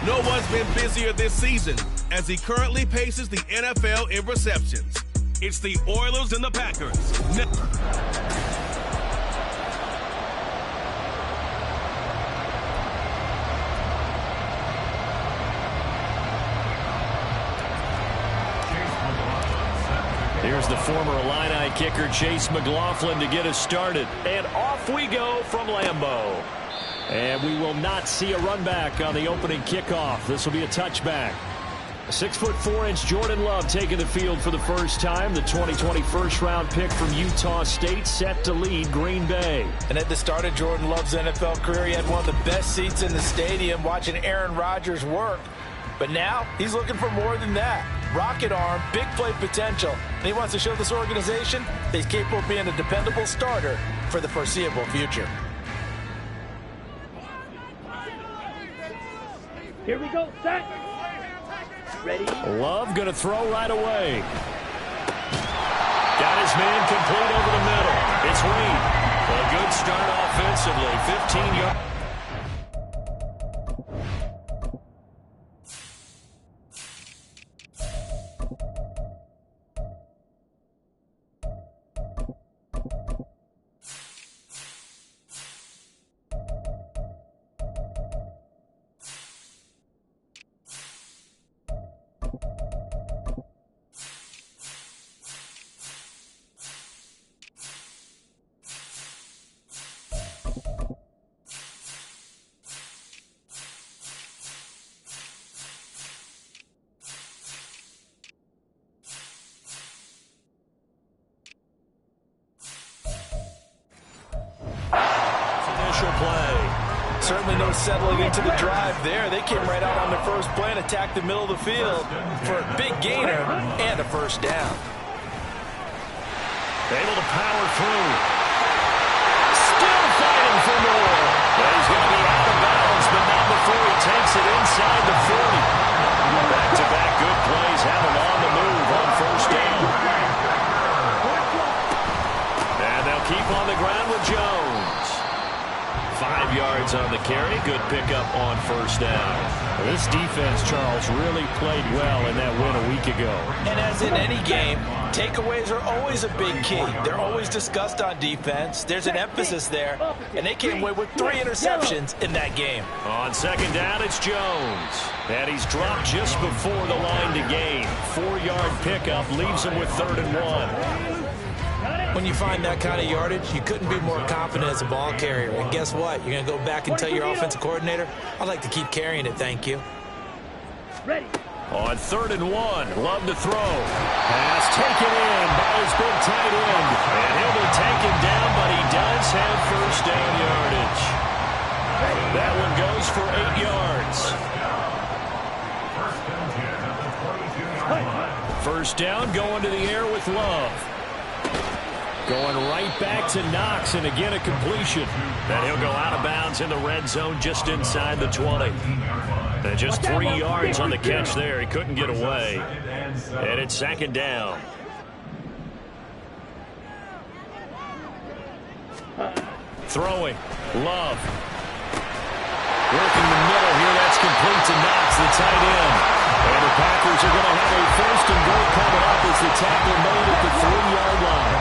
No one's been busier this season as he currently paces the NFL in receptions. It's the Oilers and the Packers. Here's the former Illini kicker Chase McLaughlin to get us started. And off we go from Lambeau. And we will not see a run back on the opening kickoff. This will be a touchback. 6'4" Jordan Love taking the field for the first time. The 2020 first-round pick from Utah State set to lead Green Bay. And at the start of Jordan Love's NFL career, he had one of the best seats in the stadium watching Aaron Rodgers work. But now he's looking for more than that. Rocket arm, big play potential. And he wants to show this organization that he's capable of being a dependable starter for the foreseeable future. Here we go, set. Ready? Love going to throw right away. Got his man complete over the middle. It's Reed. A good start offensively. 15 yards. Play. Certainly no settling into the drive there. They came right out on their first play and attacked the middle of the field for a big gainer and a first down. Able to power through. Still fighting for more. But he's going to be out of bounds, but not before he takes it inside the 40. Back-to-back good plays have him on the move on first down. And they'll keep on the ground with Jones. 5 yards on the carry. Good pickup on first down. This defense, Charles, really played well in that win a week ago. And as in any game, takeaways are always a big key. They're always discussed on defense. There's an emphasis there, and they came away with 3 interceptions in that game. On second down, it's Jones. And he's dropped just before the line to gain. 4-yard pickup leaves him with 3rd and 1. When you find that kind of yardage, you couldn't be more confident as a ball carrier. And guess what? You're going to go back and tell your offensive coordinator, I'd like to keep carrying it, thank you. Ready. On 3rd and 1, Love to throw. Pass taken in by his big tight end. And he'll be taken down, but he does have first down yardage. That one goes for 8 yards. First down, going to the air with Love. Going right back to Knox, and again a completion. Then he'll go out of bounds in the red zone just inside the 20. And just 3 yards on the catch there. He couldn't get away. And it's 2nd down. Throwing. Love. Working the middle here. That's complete to Knox, the tight end. And the Packers are going to have a 1st and goal coming up as the tackle made at the 3-yard line.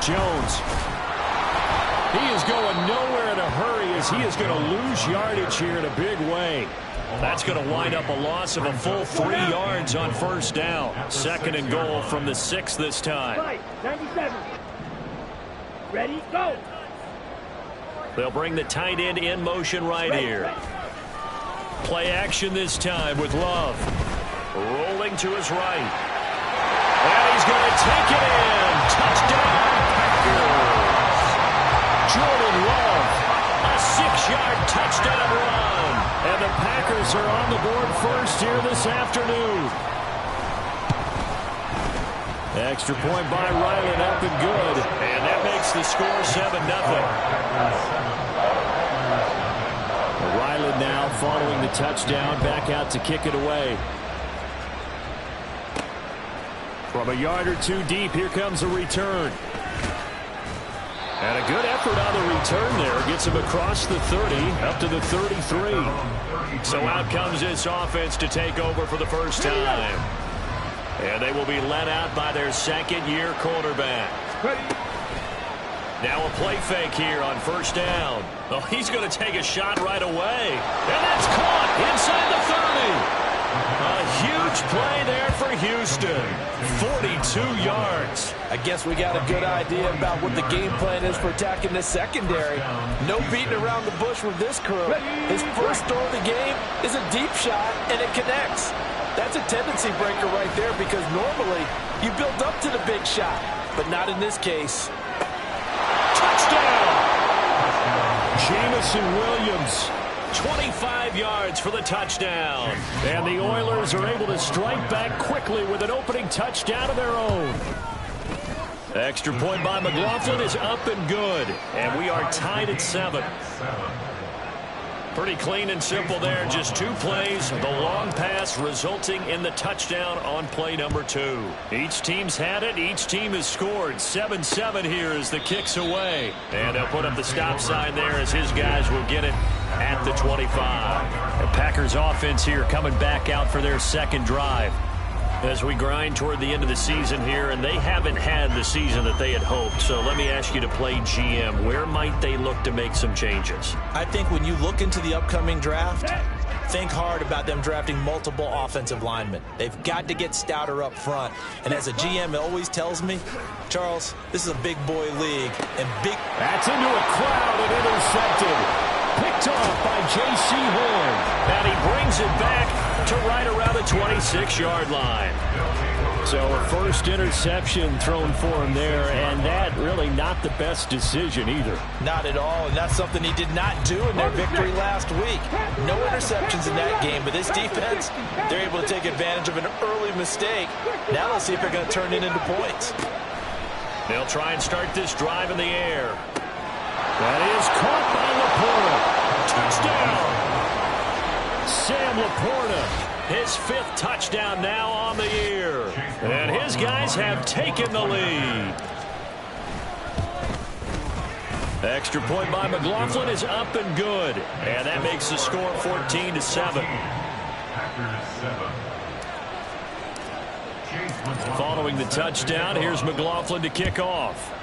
Jones. He is going nowhere in a hurry as he is going to lose yardage here in a big way. That's going to wind up a loss of a full 3 yards on first down. 2nd and goal from the 6 this time. 97. Ready, go. They'll bring the tight end in motion right here. Play action this time with Love. Rolling to his right. And he's going to take it in. Touchdown, Packers. Jordan Love, a 6-yard touchdown run. And the Packers are on the board first here this afternoon. Extra point by Ryland, up and good. And that makes the score 7-0. Ryland now following the touchdown, back out to kick it away. From a yard or two deep, here comes a return. And a good effort on the return there. Gets him across the 30, up to the 33. So out comes this offense to take over for the first time. And they will be led out by their second-year quarterback. Now a play fake here on first down. Oh, he's going to take a shot right away. And that's caught inside the 30. A huge play there for Houston. 42 yards. I guess we got a good idea about what the game plan is for attacking this secondary. No beating around the bush with this crew. His first throw of the game is a deep shot, and it connects. That's a tendency breaker right there because normally you build up to the big shot, but not in this case. Touchdown! Jamison Williams. 25 yards for the touchdown. And the Oilers are able to strike back quickly with an opening touchdown of their own. Extra point by McLaughlin is up and good. And we are tied at 7. Pretty clean and simple there. Just 2 plays. The long pass resulting in the touchdown on play number 2. Each team's had it. Each team has scored. 7-7 here as the kick's away. And they'll put up the stop sign there as his guys will get it at the 25. The Packers offense here coming back out for their second drive as we grind toward the end of the season here, and they haven't had the season that they had hoped. So let me ask you to play GM. Where might they look to make some changes? I think when you look into the upcoming draft, think hard about them drafting multiple offensive linemen. They've got to get stouter up front. And as a GM, it always tells me, Charles, this is a big boy league. And big... That's into a crowd and intercepted. Picked off by J.C. Horn. And he brings it back to right around the 26-yard line. So a first interception thrown for him there, and that really not the best decision either. Not at all, and that's something he did not do in their victory last week. No interceptions in that game, but this defense, they're able to take advantage of an early mistake. Now let's see if they're going to turn it into points. They'll try and start this drive in the air. That is caught by Laporta. Touchdown! Sam Laporta, his 5th touchdown now on the year. And his guys have taken the lead. Extra point by McLaughlin is up and good. And that makes the score 14-7. Following the touchdown, here's McLaughlin to kick off.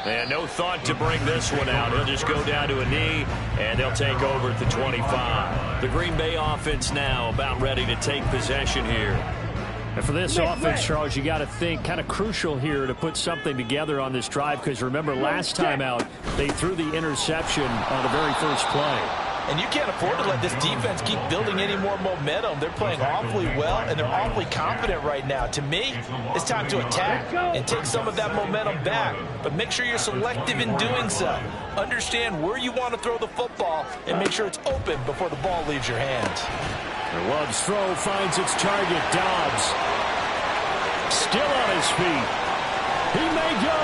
And no thought to bring this one out. He'll just go down to a knee, and they'll take over at the 25. The Green Bay offense now about ready to take possession here. And for this offense, Charles, you got to think kind of crucial here to put something together on this drive, because remember last time out, they threw the interception on the very first play. And you can't afford to let this defense keep building any more momentum. They're playing awfully well, and they're awfully confident right now. To me, it's time to attack and take some of that momentum back. But make sure you're selective in doing so. Understand where you want to throw the football and make sure it's open before the ball leaves your hands. Love's throw finds its target. Dobbs still on his feet. He may go.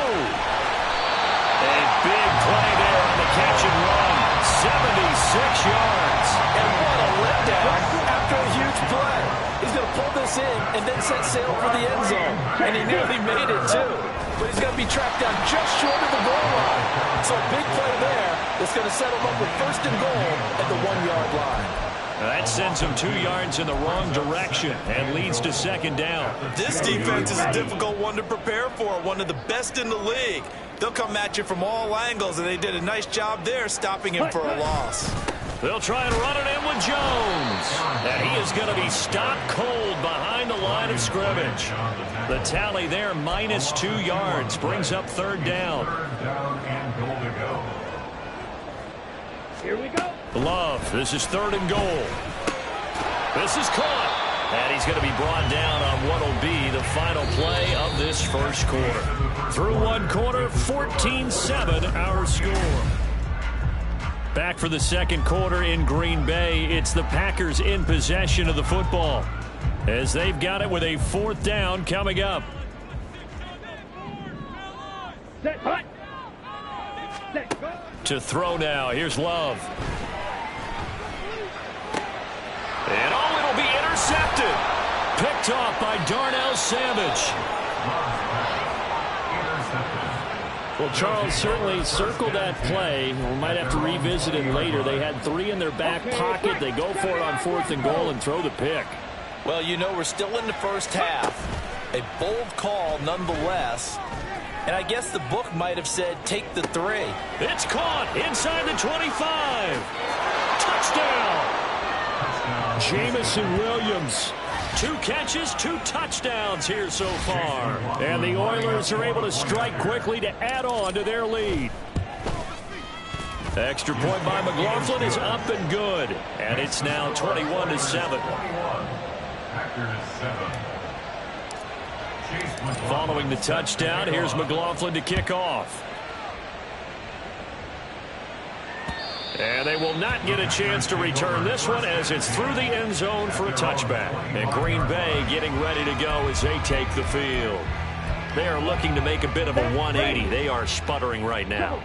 A big play there on the catch and run. 76 yards. And what a letdown after a huge play. He's going to pull this in and then set sail for the end zone. And he nearly made it, too. But he's going to be tracked down just short of the goal line. So a big play there that's going to set him up with first and goal at the 1-yard line. That sends him 2 yards in the wrong direction and leads to second down. This defense is a difficult one to prepare for, one of the best in the league. They'll come at you from all angles, and they did a nice job there stopping him for a loss. They'll try and run it in with Jones. And he is going to be stopped cold behind the line of scrimmage. The tally there, minus 2 yards, brings up third down. Here we go. Love, this is third and goal. This is caught. And he's going to be brought down on what will be the final play of this first quarter. Through one quarter, 14-7 our score. Back for the second quarter in Green Bay. It's the Packers in possession of the football as they've got it with a 4th down coming up. Set, hut. Set, go. To throw now. Here's Love. And it'll be intercepted. Picked off by Darnell Savage. Well, Charles, certainly circle that play. We might have to revisit it later. They had 3 in their back pocket. They go for it on 4th and goal and throw the pick. Well, you know, we're still in the first half. A bold call nonetheless. And I guess the book might have said take the 3. It's caught inside the 25. Touchdown. Jamison Williams. 2 catches, 2 touchdowns here so far. And the Oilers are able to strike quickly to add on to their lead. Extra point by McLaughlin is up and good. And it's now 21-7. Following the touchdown, here's McLaughlin to kick off. And they will not get a chance to return this one as it's through the end zone for a touchback. And Green Bay getting ready to go as they take the field. They are looking to make a bit of a 180. They are sputtering right now.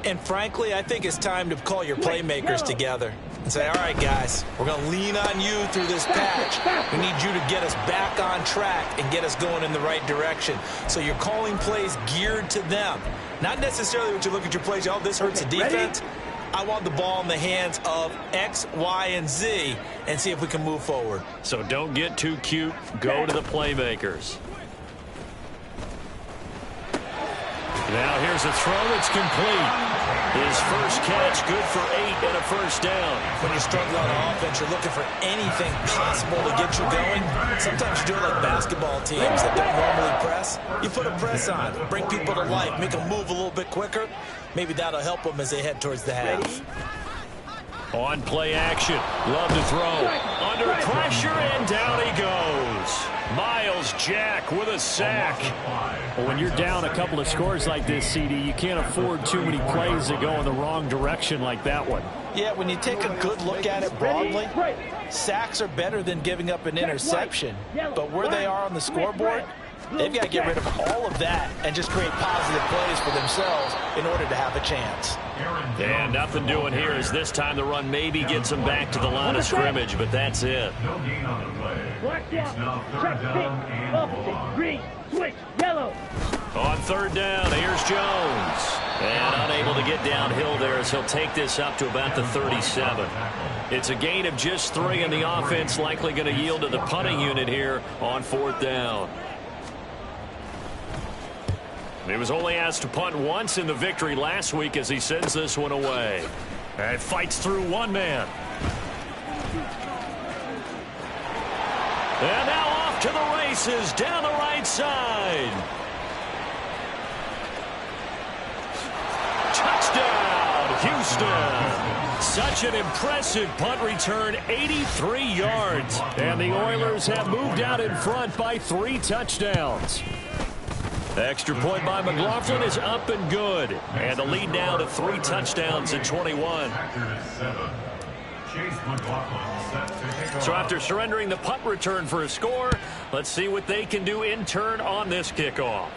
And frankly, I think it's time to call your playmakers together and say, all right, guys, we're going to lean on you through this patch. We need you to get us back on track and get us going in the right direction. So you're calling plays geared to them. Not necessarily when you look at your plays, oh, this hurts the defense. I want the ball in the hands of X, Y, and Z and see if we can move forward. So don't get too cute. Go to the playmakers. Now here's a throw that's complete. His first catch good for 8 and a first down. When you struggle on offense, you're looking for anything possible to get you going. Sometimes you do it like basketball teams that don't normally press. You put a press on, bring people to life, make them move a little bit quicker. Maybe that'll help them as they head towards the half. On play action. Love to throw. Under pressure, and down he goes. Miles Jack with a sack. Well, when you're down a couple of scores like this, CD, you can't afford too many plays that go in the wrong direction like that one. Yeah, when you take a good look at it broadly, sacks are better than giving up an interception. But where they are on the scoreboard, they've got to get rid of all of that and just create positive plays for themselves in order to have a chance. And nothing doing here as this time the run maybe gets them back to the line of scrimmage, but that's it. Black block, check pink, opposite, green, switch, yellow. On 3rd down, here's Jones. And unable to get downhill there as he'll take this up to about the 37. It's a gain of just 3, and the offense likely going to yield to the punting unit here on 4th down. He was only asked to punt once in the victory last week as he sends this one away. And fights through one man. And now off to the races down the right side. Touchdown, Houston. Such an impressive punt return, 83 yards. And the Oilers have moved out in front by 3 touchdowns. Extra point by McLaughlin is up and good. And the lead now to 3 touchdowns in 21. So after surrendering the punt return for a score, let's see what they can do in turn on this kickoff.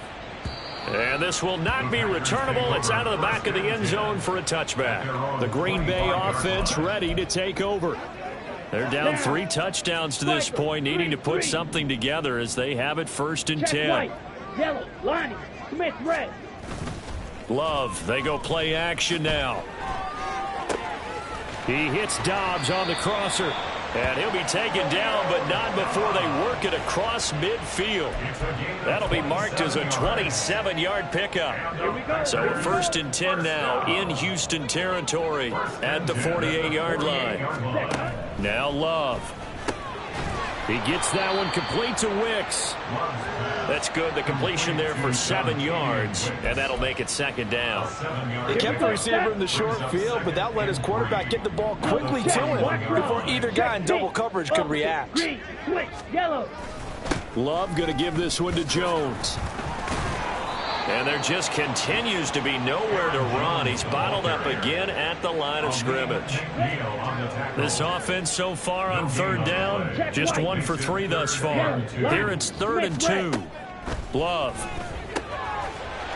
And this will not be returnable. It's out of the back of the end zone for a touchback. The Green Bay offense ready to take over. They're down 3 touchdowns to this point, needing to put something together as they have it 1st and 10. Yellow, lining, Smith, red. Love, they go play action now. He hits Dobbs on the crosser. And he'll be taken down, but not before they work it across midfield. That'll be marked as a 27-yard pickup. So a 1st and 10 now in Houston territory at the 48-yard line. Now Love. He gets that one complete to Wicks. That's good. The completion there for 7 yards, and that'll make it 2nd down. They kept the receiver in the short field, but that let his quarterback get the ball quickly to him before either guy in double coverage could react. Green, switch, yellow. Love going to give this one to Jones. And there just continues to be nowhere to run. He's bottled up again at the line of scrimmage. This offense so far on 3rd down, just 1 for 3 thus far. Here it's 3rd and 2. Love.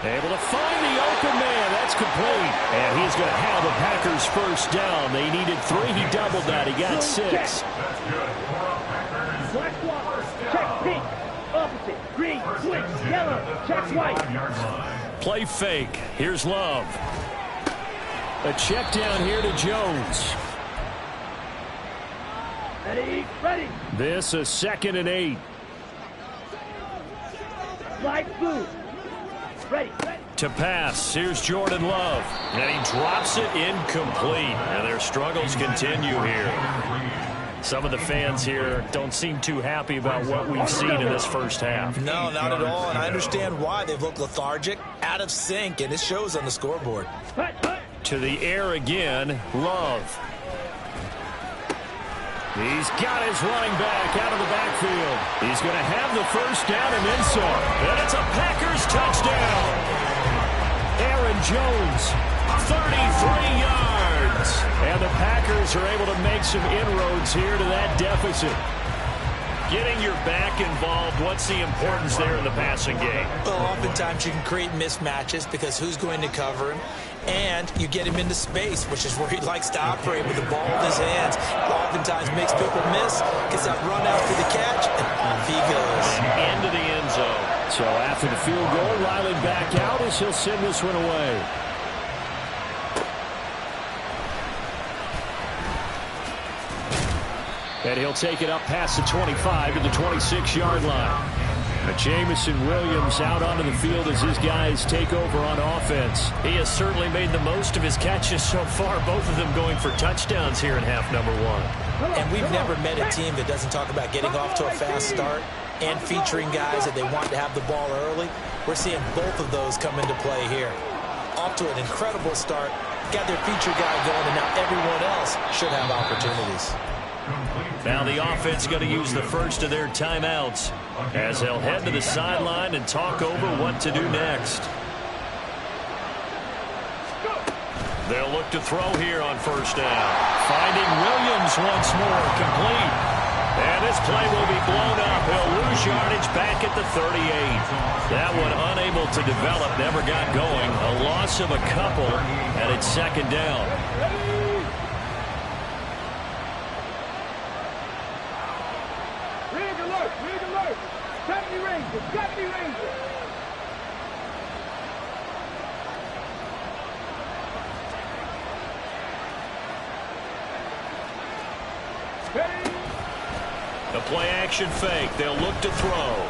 Able to find the open man. That's complete. And he's going to have the Packers 1st down. They needed 3. He doubled that. He got 6. Black block, check pink. Opposite, green, switch, yellow, check white. Play fake. Here's Love. A check down here to Jones. Ready. This a 2nd and 8. Light blue. Ready. To pass. Here's Jordan Love. And he drops it incomplete. And their struggles continue here. Some of the fans here don't seem too happy about what we've seen in this first half. No, not at all. And I understand why. They've looked lethargic, out of sync, and it shows on the scoreboard. To the air again. Love. He's got his running back out of the backfield. He's going to have the first down and then some. And it's a Packers touchdown. Aaron Jones, 33 yards. And the Packers are able to make some inroads here to that deficit. Getting your back involved, what's the importance there in the passing game? Well, oftentimes you can create mismatches because who's going to cover him? And you get him into space, which is where he likes to operate with the ball in his hands. Oftentimes makes people miss, gets that run out for the catch, and off he goes. Into the end zone. So after the field goal, Riley back out as he'll send this one away. And he'll take it up past the 25 to the 26-yard line. Jamison Williams out onto the field as his guys take over on offense. He has certainly made the most of his catches so far, both of them going for touchdowns here in half number 1. And we've never met a team that doesn't talk about getting off to a fast start and featuring guys that they want to have the ball early. We're seeing both of those come into play here. Off to an incredible start, got their feature guy going, and now everyone else should have opportunities. Now the offense going to use the first of their timeouts as they'll head to the sideline and talk over what to do next. They'll look to throw here on first down. Finding Williams once more, complete. And this play will be blown up. He'll lose yardage back at the 38. That one unable to develop, never got going. A loss of a couple, and it's 2nd down. Got me Rangers. The play action fake. They'll look to throw.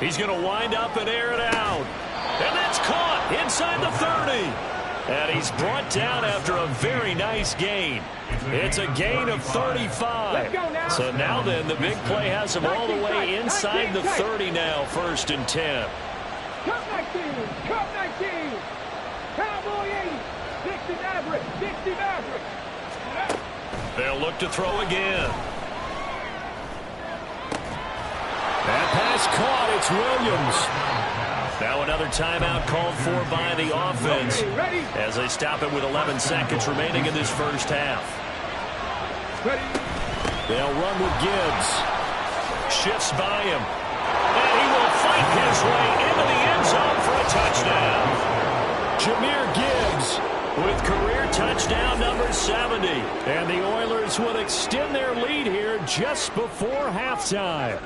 He's going to wind up and air it out. And that's caught inside the 30. And he's brought down after a very nice gain. It's a gain of 35. So now then, the big play has him all the way inside the 30 now, 1st and 10. Cup 19, Cup 19. Cowboy 80, 60 Maverick, 60 Maverick. They'll look to throw again. That pass caught. It's Williams. Now another timeout called for by the offense as they stop it with 11 seconds remaining in this first half. They'll run with Gibbs. Shifts by him. And he will fight his way into the end zone for a touchdown. Jahmyr Gibbs with career touchdown number 70. And the Oilers will extend their lead here just before halftime.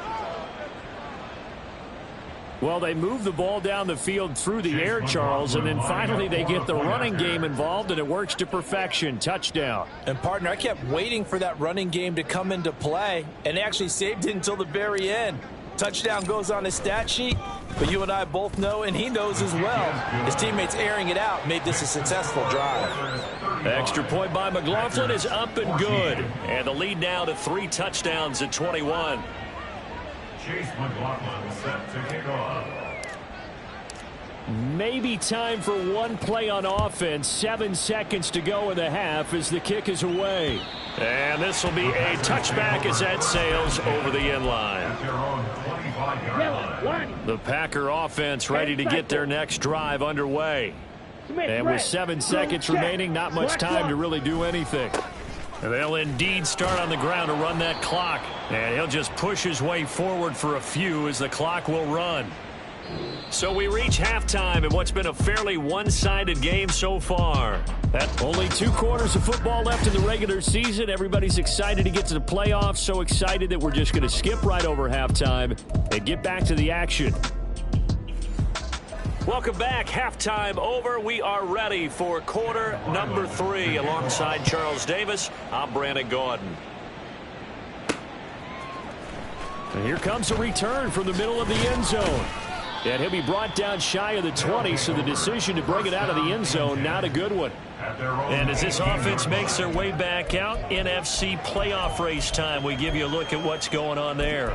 Well, they move the ball down the field through the air, Charles, and then finally they get the running game involved, and it works to perfection. Touchdown. And, partner, I kept waiting for that running game to come into play, and they actually saved it until the very end. Touchdown goes on his stat sheet, but you and I both know, and he knows as well, his teammates airing it out made this a successful drive. Extra point by McLaughlin is up and good, and the lead now to 3 touchdowns at 21. Chase McLaughlin set to kick off. Maybe time for one play on offense. 7 seconds to go in the half as the kick is away. And this will be a touchback as that sails over the end line. The Packer offense ready to get their next drive underway. And with 7 seconds remaining, not much time to really do anything. They'll indeed start on the ground to run that clock. And he'll just push his way forward for a few as the clock will run. So we reach halftime in what's been a fairly one-sided game so far. Only 2 quarters of football left in the regular season. Everybody's excited to get to the playoffs. So excited that we're just going to skip right over halftime and get back to the action. Welcome back. Halftime over. We are ready for quarter number 3. Alongside Charles Davis, I'm Brandon Gaudin. And here comes a return from the middle of the end zone. And he'll be brought down shy of the 20, so the decision to bring it out of the end zone, not a good one. And as this offense makes their way back out, NFC playoff race time, we give you a look at what's going on there.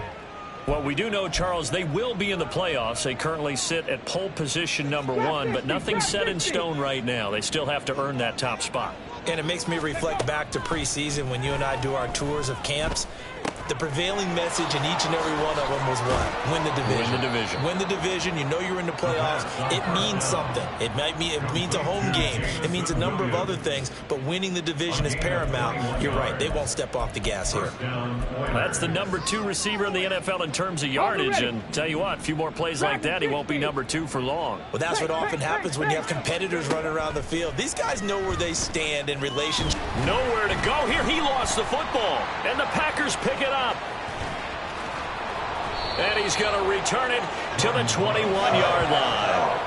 Well, we do know, Charles, they will be in the playoffs. They currently sit at pole position number 1, but nothing's set in stone right now. They still have to earn that top spot. And it makes me reflect back to preseason when you and I do our tours of camps. The prevailing message in each and every one of them was what? Win the division. Win the division. Win the division. You know you're in the playoffs. It means something. It means a home game. It means a number of other things, but winning the division is paramount. You're right. They won't step off the gas here. That's the number 2 receiver in the NFL in terms of yardage, and tell you what, a few more plays like that, he won't be number 2 for long. Well, that's what often happens when you have competitors running around the field. These guys know where they stand in relation. Nowhere to go here. He lost the football, and the Packers pick it up. And he's going to return it to the 21-yard line.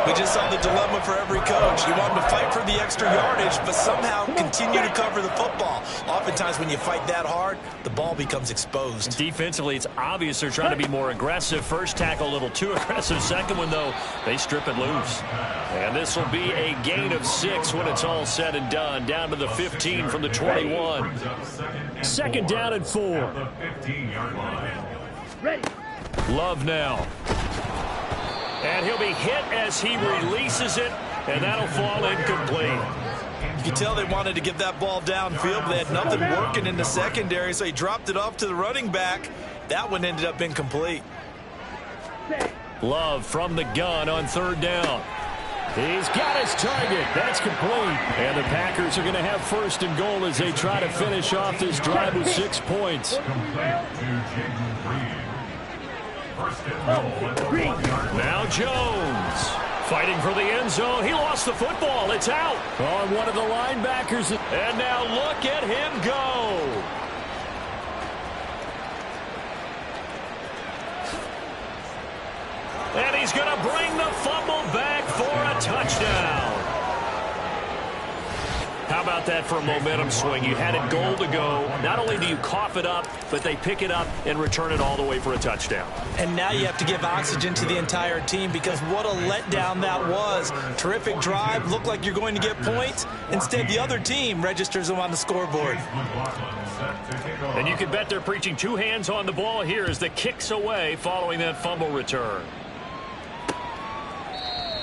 We just saw the dilemma for every coach. You want them to fight for the extra yardage, but somehow continue to cover the football. Oftentimes when you fight that hard, the ball becomes exposed. Defensively, it's obvious they're trying to be more aggressive. First tackle a little too aggressive. Second one, though, they strip it loose. And this will be a gain of 6 when it's all said and done. Down to the 15 from the 21. Second down and 4. The 15-yard line. Love now. And he'll be hit as he releases it, and that'll fall incomplete. You can tell they wanted to get that ball downfield, but they had nothing working in the secondary, so he dropped it off to the running back. That one ended up incomplete. Love from the gun on 3rd down. He's got his target. That's complete. And the Packers are going to have 1st and goal as they try to finish off this drive with 6 points. Now Jones fighting for the end zone. He lost the football. It's out. On one of the linebackers. And now look at him go. And he's going to bring the fumble back for a touchdown. How about that for a momentum swing? You had it goal to go. Not only do you cough it up, but they pick it up and return it all the way for a touchdown. And now you have to give oxygen to the entire team because what a letdown that was. Terrific drive. Looked like you're going to get points. Instead, the other team registers them on the scoreboard. And you can bet they're preaching 2 hands on the ball here as the kick's away following that fumble return.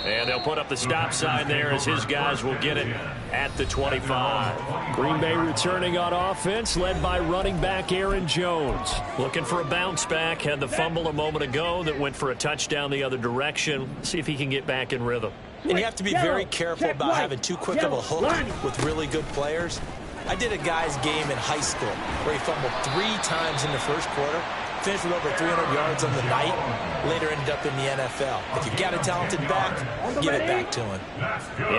And they'll put up the stop sign there as his guys will get it at the 25. Green Bay returning on offense, led by running back Aaron Jones. Looking for a bounce back. Had the fumble a moment ago that went for a touchdown the other direction. See if he can get back in rhythm. And you have to be very careful about having too quick of a hook with really good players. I did a guy's game in high school where he fumbled 3 times in the first quarter. Finished with over 300 yards on the night. Later ended up in the NFL. If you've got a talented back, give it back to him.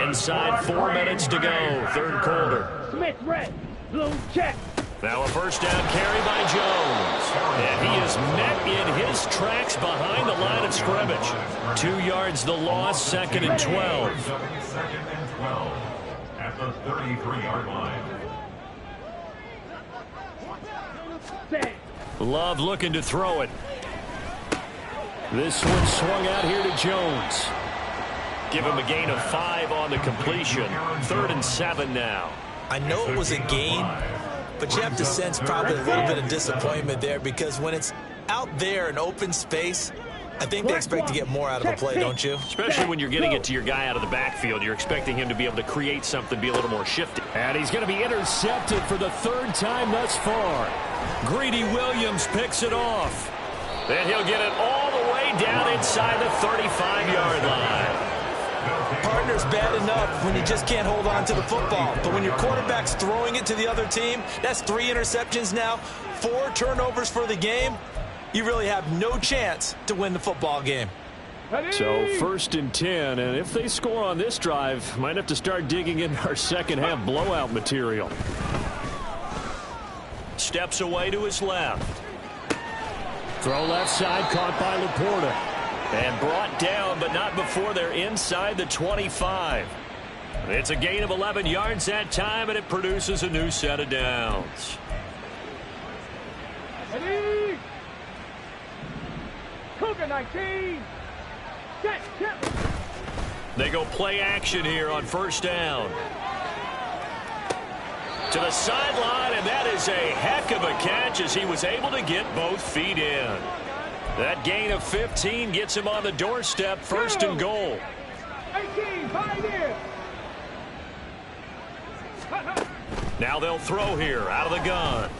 Inside 4 minutes to go, 3rd quarter. Smith red, blue check. Now a first down carry by Jones. And he is met in his tracks behind the line of scrimmage. 2 yards the loss, 2nd and 12. 2nd and 12 at the 33-yard line. Love looking to throw it. This one swung out here to Jones. Give him a gain of 5 on the completion. 3rd and 7 now. I know it was a gain, but you have to sense probably a little bit of disappointment there because when it's out there in open space, I think they expect to get more out of a play, don't you? Especially when you're getting it to your guy out of the backfield. You're expecting him to be able to create something, be a little more shifty. And he's going to be intercepted for the 3rd time thus far. Greedy Williams picks it off. Then he'll get it all the way down inside the 35-yard line. Partner's bad enough when you just can't hold on to the football. But when your quarterback's throwing it to the other team, that's 3 interceptions now, 4 turnovers for the game. You really have no chance to win the football game. So 1st and 10, and if they score on this drive, might have to start digging in our second half blowout material. Steps away to his left. Throw left side, caught by Laporta. And brought down, but not before they're inside the 25. It's a gain of 11 yards that time, and it produces a new set of downs. Ready? Cougar 19. Set. They go play action here on first down. To the sideline, and that is a heck of a catch as he was able to get both feet in. That gain of 15 gets him on the doorstep, first and goal. 18, 5 in. Now they'll throw here out of the gun.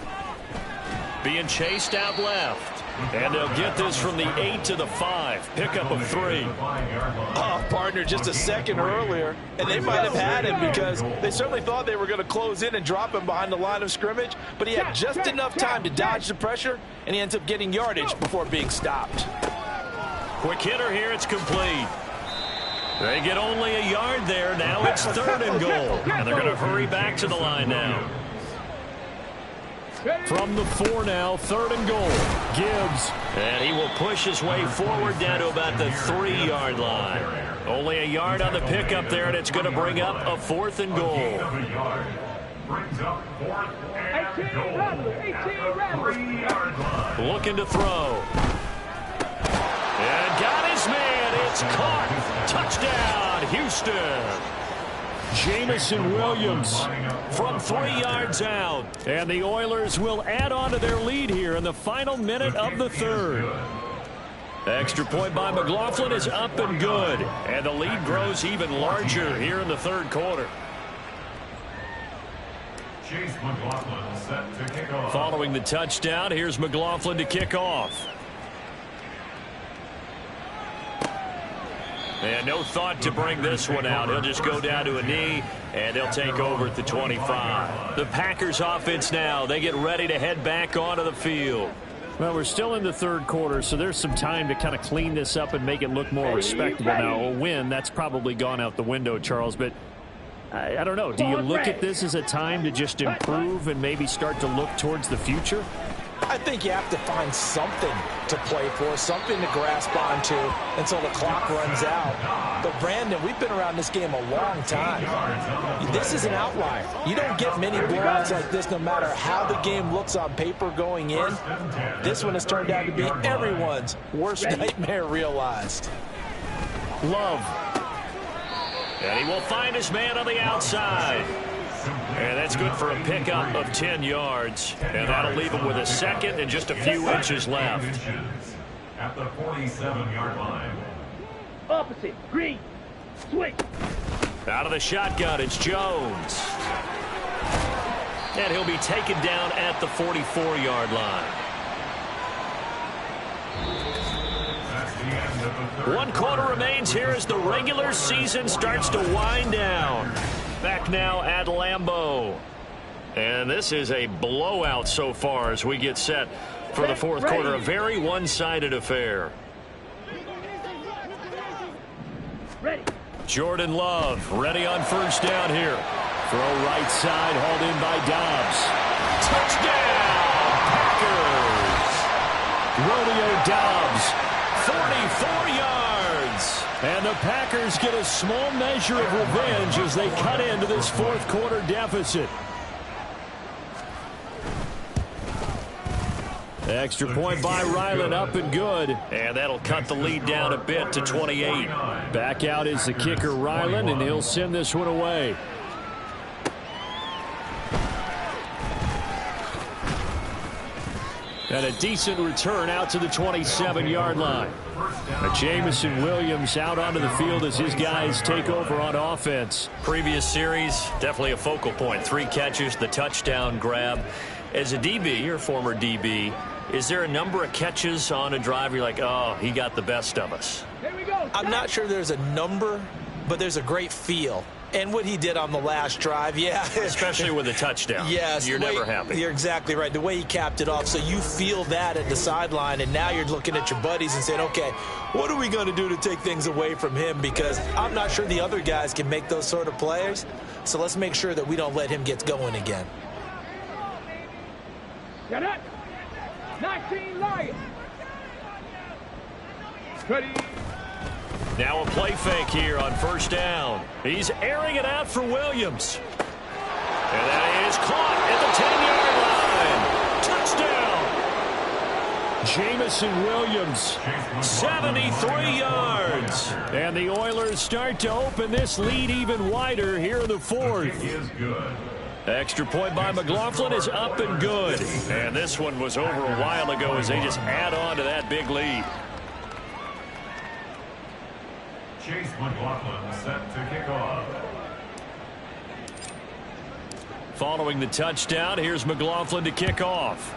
Being chased out left. And they'll get this from the 8 to the 5. Pickup of 3. Oh, partner, just a second earlier, and they might have had him because they certainly thought they were going to close in and drop him behind the line of scrimmage, but he had just enough time to dodge the pressure, and he ends up getting yardage before being stopped. Quick hitter here, it's complete. They get only a yard there. Now it's third and goal, and they're going to hurry back to the line now. From the 4 now, third and goal. Gibbs. And he will push his way forward down to about the 3-yard line. Only a yard on the pickup there, and it's going to bring up a fourth and goal. 18 Rattler. Looking to throw. And got his man. It's caught. Touchdown, Houston. Jamison Williams from 3 yards out. And the Oilers will add on to their lead here in the final minute of the third. Extra point by McLaughlin is up and good. And the lead grows even larger here in the third quarter. Chase McLaughlin set to kick off. Following the touchdown, here's McLaughlin to kick off. And no thought to bring this one out. He'll just go down to a knee, and they'll take over at the 25. The Packers offense now. They get ready to head back onto the field. Well, we're still in the third quarter, so there's some time to kind of clean this up and make it look more respectable. Now, a win, that's probably gone out the window, Charles, but I don't know. Do you look at this as a time to just improve and maybe start to look towards the future? I think you have to find something to play for, something to grasp onto until the clock runs out. But, Brandon, we've been around this game a long time. This is an outlier. You don't get many blowouts like this no matter how the game looks on paper going in. This one has turned out to be everyone's worst nightmare realized. Love. And he will find his man on the outside. And that's good for a pickup of 10 yards. And that'll leave him with a second and just a few inches left. At the 47-yard line. Opposite, green, swing. Out of the shotgun, it's Jones. And he'll be taken down at the 44-yard line. That's the end of the third. 1 quarter remains here as the regular season starts to wind down. Back now at Lambeau. And this is a blowout so far as we get set for the fourth quarter. A very one-sided affair. Ready. Jordan Love ready on first down here. Throw right side, hauled in by Dobbs. Touchdown, Packers. Rodeo Dobbs. 44 yards. And the Packers get a small measure of revenge as they cut into this fourth quarter deficit. Extra point by Ryland, up and good. And that'll cut the lead down a bit to 28. Back out is the kicker, Ryland, and he'll send this one away. And a decent return out to the 27-yard line. Jamison Williams out onto the field as his guys take over on offense. Previous series, definitely a focal point. 3 catches, the touchdown grab. As a DB, you're a former DB, is there a number of catches on a drive you're like, oh, he got the best of us? Here we go. I'm not sure there's a number, but there's a great feel. And what he did on the last drive, yeah. Especially with a touchdown. Yes. You're never happy. You're exactly right. The way he capped it off. So you feel that at the sideline, and now you're looking at your buddies and saying, okay, what are we going to do to take things away from him? Because I'm not sure the other guys can make those sort of plays. So let's make sure that we don't let him get going again. Get up. 19 Lions. Cutting. Now a play fake here on first down. He's airing it out for Williams. And that is caught at the 10-yard line. Touchdown. Jamison Williams, 73 yards. And the Oilers start to open this lead even wider here in the fourth. Extra point by McLaughlin is up and good. And this one was over a while ago as they just add on to that big lead. Chase McLaughlin set to kick off. Following the touchdown, here's McLaughlin to kick off.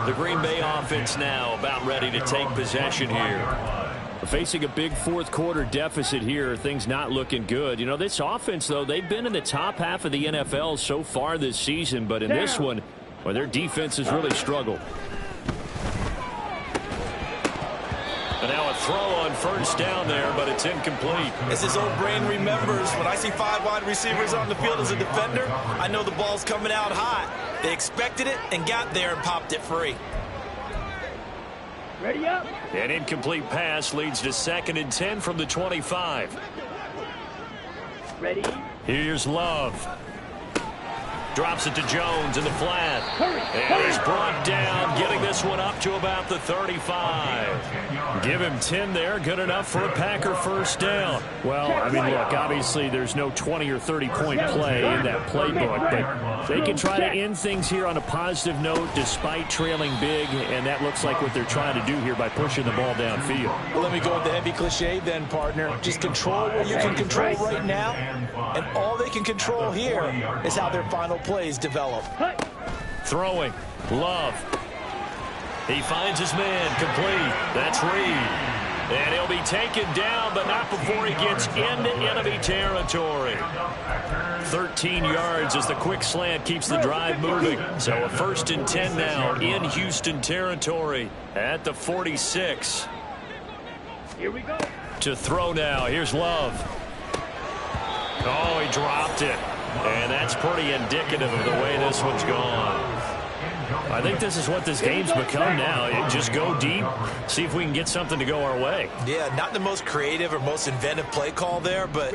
The Green Bay offense now about ready to take possession here. Facing a big fourth quarter deficit here, things not looking good. You know, this offense, though, they've been in the top half of the NFL so far this season, but in this one, well, their defense has really struggled. And now a throw on first down there, but it's incomplete. As his old brain remembers, when I see 5 wide receivers on the field as a defender, I know the ball's coming out hot. They expected it and got there and popped it free. Ready up. An incomplete pass leads to 2nd and 10 from the 25. Ready. Here's Love. Drops it to Jones in the flat. And he's brought down, getting this one up to about the 35. Give him 10 there, good enough for a Packer first down. Well, I mean, look, obviously there's no 20 or 30-point play in that playbook, but they can try to end things here on a positive note despite trailing big, and that looks like what they're trying to do here by pushing the ball downfield. Well, let me go with the heavy cliche then, partner. Just control what you can control right now, and all they can control here is how their final plays develop. Throwing. Love. He finds his man complete. That's Reed. And he'll be taken down, but not before he gets into enemy territory. 13 yards as the quick slant keeps the drive moving. So a 1st and 10 now in Houston territory at the 46. Here we go. To throw now. Here's Love. Oh, he dropped it. And that's pretty indicative of the way this one's gone. I think this is what this game's become now. Just go deep, see if we can get something to go our way. Yeah, not the most creative or most inventive play call there, but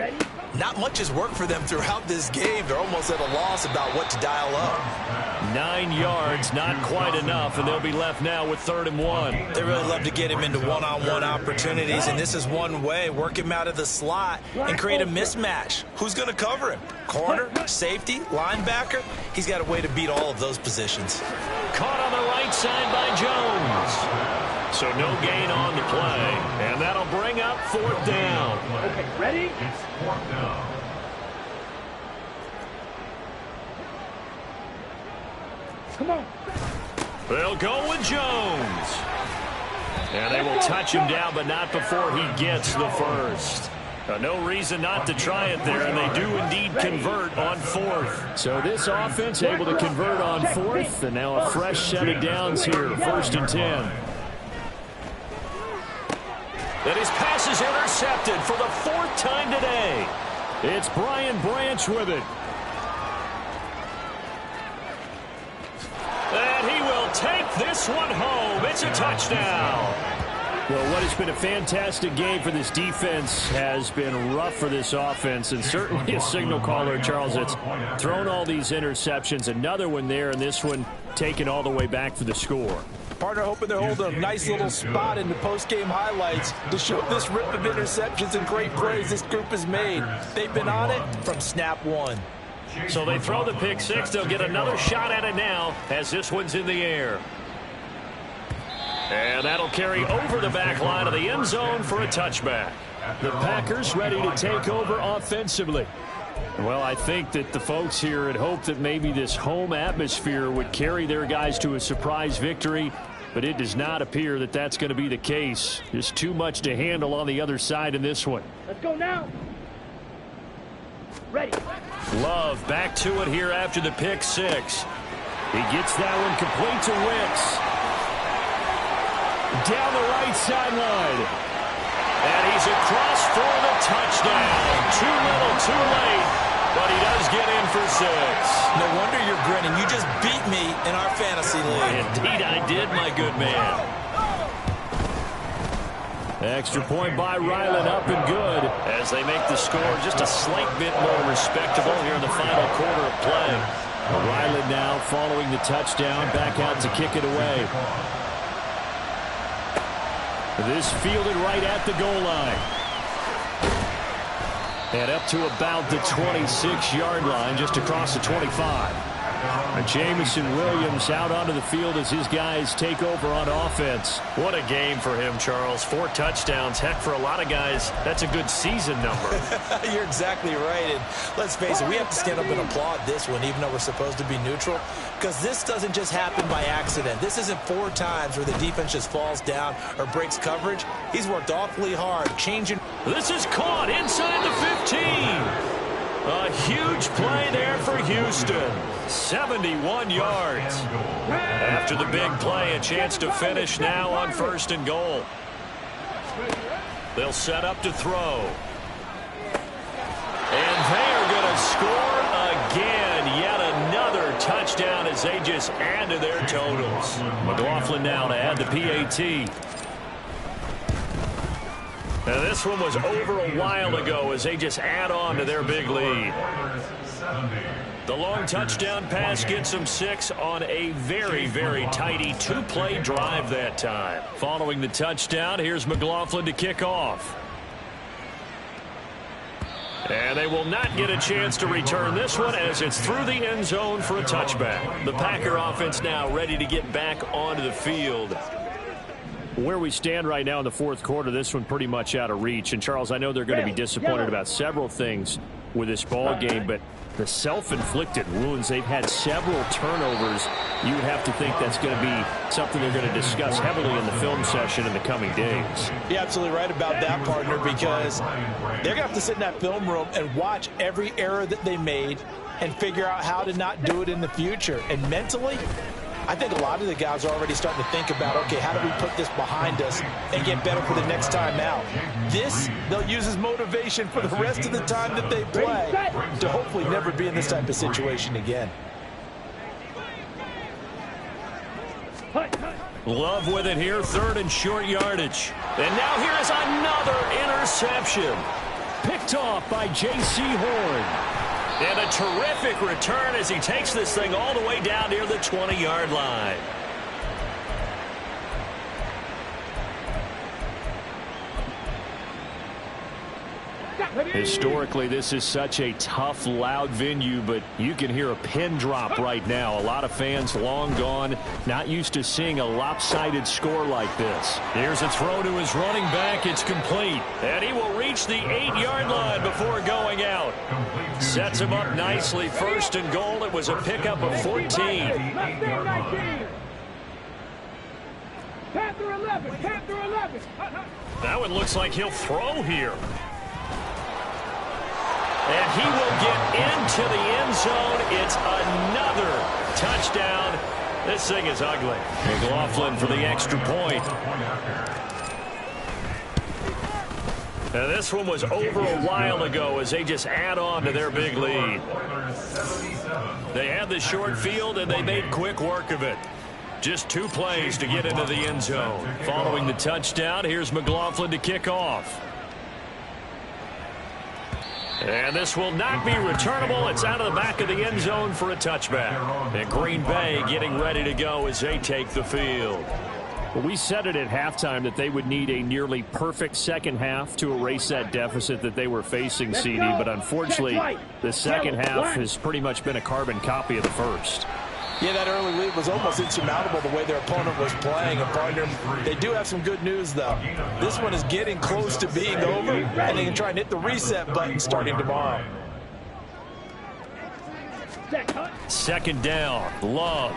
not much has worked for them throughout this game. They're almost at a loss about what to dial up. 9 yards, not quite enough, and they'll be left now with 3rd and 1. They really love to get him into one-on-one opportunities, and this is one way. Work him out of the slot and create a mismatch. Who's going to cover him? Corner, safety, linebacker? He's got a way to beat all of those positions. Caught on the right side by Jones. So no gain on the play, and that'll bring up 4th down. Okay, ready? It's 4th down. Come on. They'll go with Jones. And they will touch him down, but not before he gets the first. No reason not to try it there, and they do indeed convert on 4th. So this offense able to convert on 4th, and now a fresh set of downs here, 1st and 10. And his pass is intercepted for the 4th time today. It's Brian Branch with it. And he will take this one home. It's a touchdown. Well, what has been a fantastic game for this defense has been rough for this offense, and certainly a signal caller, Charles, that's thrown all these interceptions. Another one there, and this one taken all the way back for the score. Partner hoping they're holding a nice little spot in the post-game highlights to show this rip of interceptions and great plays this group has made. They've been on it from snap one. So they throw the pick six. They'll get another shot at it now as this one's in the air. And that'll carry over the back line of the end zone for a touchback. The Packers ready to take over offensively. Well, I think that the folks here had hoped that maybe this home atmosphere would carry their guys to a surprise victory, but it does not appear that that's going to be the case. There's too much to handle on the other side in this one. Let's go now. Ready. Love back to it here after the pick six. He gets that one complete to Wicks. Down the right sideline. And he's across for the touchdown. Too little, too late. but he does get in for 6. No wonder you're grinning. You just beat me in our fantasy league. Indeed I did, my good man. Extra point by Ryland, up and good. As they make the score just a slight bit more respectable here in the final quarter of play. Ryland now following the touchdown, back out to kick it away. This fielded right at the goal line. And up to about the 26-yard line, just across the 25. And Jamison Williams out onto the field as his guys take over on offense. What a game for him, Charles. 4 touchdowns. Heck, for a lot of guys, that's a good season number. You're exactly right. And let's face it, we have to stand up and applaud this one, even though we're supposed to be neutral, because this doesn't just happen by accident. This isn't 4 times where the defense just falls down or breaks coverage. He's worked awfully hard, changing. This is caught inside the 15. A huge play there for Houston. 71 yards. After the big play, a chance to finish now on 1st and goal. They'll set up to throw. And they are going to score again. Yet another touchdown as they just add to their totals. McLaughlin now to add the PAT. Now this one was over a while ago as they just add on to their big lead. The long touchdown pass gets them 6 on a very, very tidy 2-play drive that time. Following the touchdown, here's McLaughlin to kick off. And they will not get a chance to return this one as it's through the end zone for a touchback. The Packer offense now ready to get back onto the field. Where we stand right now in the 4th quarter, this one pretty much out of reach. And, Charles, I know they're going to be disappointed about several things with this ball game, but the self-inflicted wounds, they've had several turnovers. You would have to think that's going to be something they're going to discuss heavily in the film session in the coming days. You're absolutely right about that, partner, because they're going to have to sit in that film room and watch every error that they made and figure out how to not do it in the future. And mentally, I think a lot of the guys are already starting to think about, okay, how do we put this behind us and get better for the next time out? This, they'll use as motivation for the rest of the time that they play to hopefully never be in this type of situation again. Love with it here, 3rd and short yardage. And now here is another interception. Picked off by J.C. Horn. And a terrific return as he takes this thing all the way down near the 20-yard line. Historically, this is such a tough, loud venue, but you can hear a pin drop right now. A lot of fans long gone, not used to seeing a lopsided score like this. Here's a throw to his running back. It's complete. And he will reach the 8-yard line before going out. Sets him up nicely. 1st and goal. It was a pickup of 14. That one looks like he'll throw here. And he will get into the end zone. It's another touchdown. This thing is ugly. McLaughlin for the extra point. Now this one was over a while ago as they just add on to their big lead. They had the short field and they made quick work of it. Just 2 plays to get into the end zone. Following the touchdown, here's McLaughlin to kick off. And this will not be returnable. It's out of the back of the end zone for a touchback. And Green Bay getting ready to go as they take the field. Well, we said it at halftime that they would need a nearly perfect second half to erase that deficit that they were facing, CD. But unfortunately, the second half has pretty much been a carbon copy of the first. Yeah, that early lead was almost insurmountable the way their opponent was playing. And, partner, they do have some good news, though. This one is getting close to being over, and they can try and hit the reset button starting tomorrow. 2nd down. Love.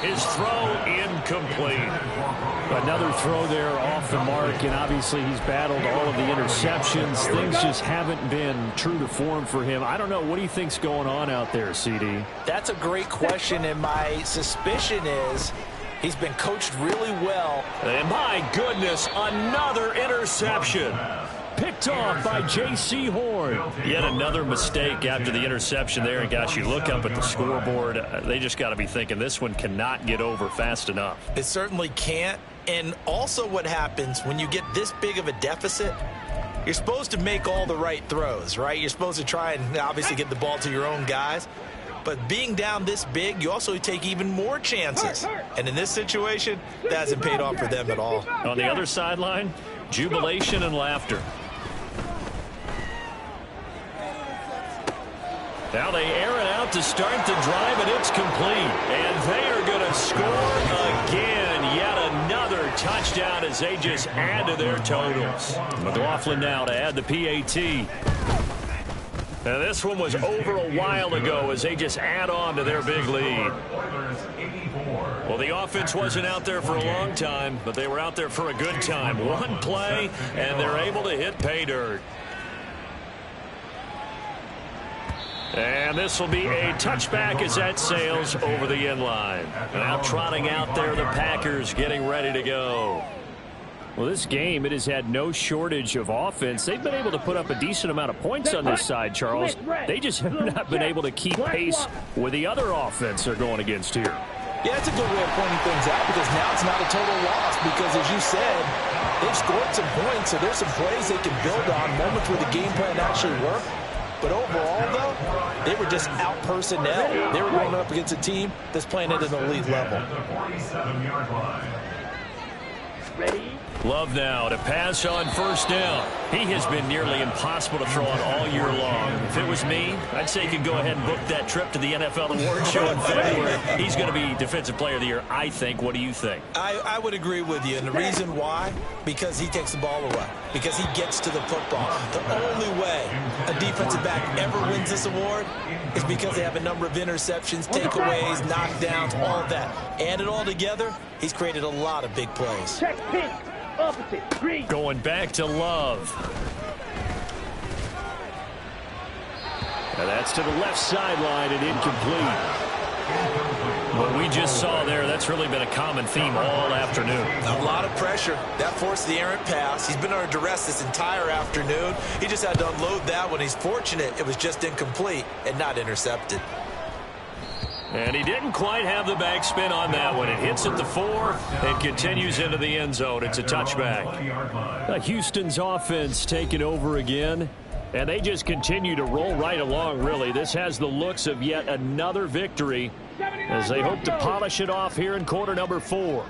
His throw incomplete. Another throw there off the mark, and obviously he's battled all of the interceptions. Things just haven't been true to form for him. I don't know. What do you think's going on out there, CD? That's a great question, and my suspicion is he's been coached really well. And my goodness, another interception. Picked off by J.C. Horn. Yet another mistake after the interception there. And, gosh, you look up at the scoreboard. They just got to be thinking this one cannot get over fast enough. It certainly can't. And also what happens when you get this big of a deficit, you're supposed to make all the right throws, right? You're supposed to try and obviously get the ball to your own guys. But being down this big, you also take even more chances. And in this situation, that hasn't paid off for them at all. On the other sideline, jubilation and laughter. Now they air it out to start the drive, and it's complete. And they are going to score again. Yet another touchdown as they just add to their totals. McLaughlin now to add the PAT. And this one was over a while ago as they just add on to their big lead. Well, the offense wasn't out there for a long time, but they were out there for a good time. One play, and they're able to hit pay dirt. And this will be a touchback as that sails over the end line. Now trotting out there, the Packers getting ready to go. Well, this game, it has had no shortage of offense. They've been able to put up a decent amount of points on this side, Charles. They just have not been able to keep pace with the other offense they're going against here. Yeah, that's a good way of pointing things out because now it's not a total loss because, as you said, they've scored some points, so there's some plays they can build on, moments where the game plan actually worked. But overall, though, they were just out personnel. They were going up against a team that's playing at an elite level. Ready? Love now to pass on first down. He has been nearly impossible to throw on all year long. If it was me, I'd say he could go ahead and book that trip to the NFL Award Show in February. He's going to be Defensive Player of the Year, I think. What do you think? I would agree with you, and the reason why, because he takes the ball away, because he gets to the football. The only way a defensive back ever wins this award is because they have a number of interceptions, takeaways, knockdowns, all of that. Add it all together, he's created a lot of big plays. Check pink. Opposite. Green. Going back to Love. Now that's to the left sideline and incomplete. What we just saw there, that's really been a common theme all afternoon. A lot of pressure. That forced the errant pass. He's been under duress this entire afternoon. He just had to unload that one. He's fortunate it was just incomplete and not intercepted. And he didn't quite have the backspin on that one. It hits at the 4 and continues into the end zone. It's a touchback. Houston's offense taking over again, and they just continue to roll right along, really. This has the looks of yet another victory as they hope to polish it off here in quarter number 4.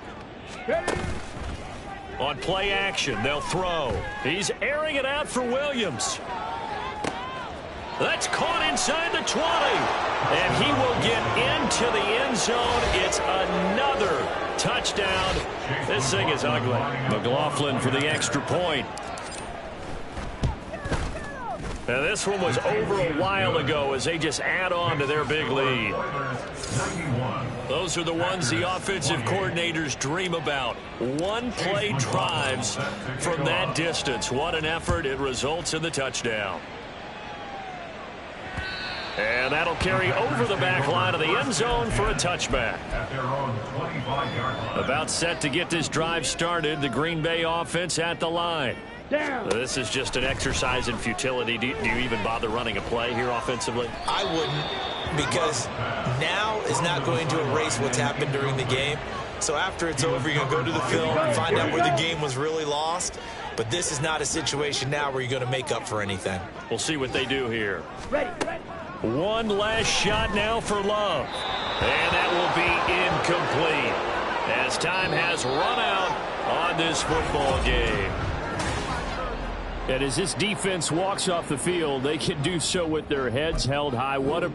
On play action, they'll throw. He's airing it out for Williams. That's caught inside the 20. And he will get into the end zone. It's another touchdown. This thing is ugly. McLaughlin for the extra point. Now this one was over a while ago as they just add on to their big lead. Those are the ones the offensive coordinators dream about. One-play drives from that distance. What an effort. It results in the touchdown. And that'll carry over the back line of the end zone for a touchback. About set to get this drive started, the Green Bay offense at the line. This is just an exercise in futility. Do you even bother running a play here offensively? I wouldn't, because now is not going to erase what's happened during the game. So after it's over, you're going to go to the film and find out where the game was really lost. But this is not a situation now where you're going to make up for anything. We'll see what they do here. Ready. One last shot now for Love. And that will be incomplete as time has run out on this football game. And as this defense walks off the field, they can do so with their heads held high. What a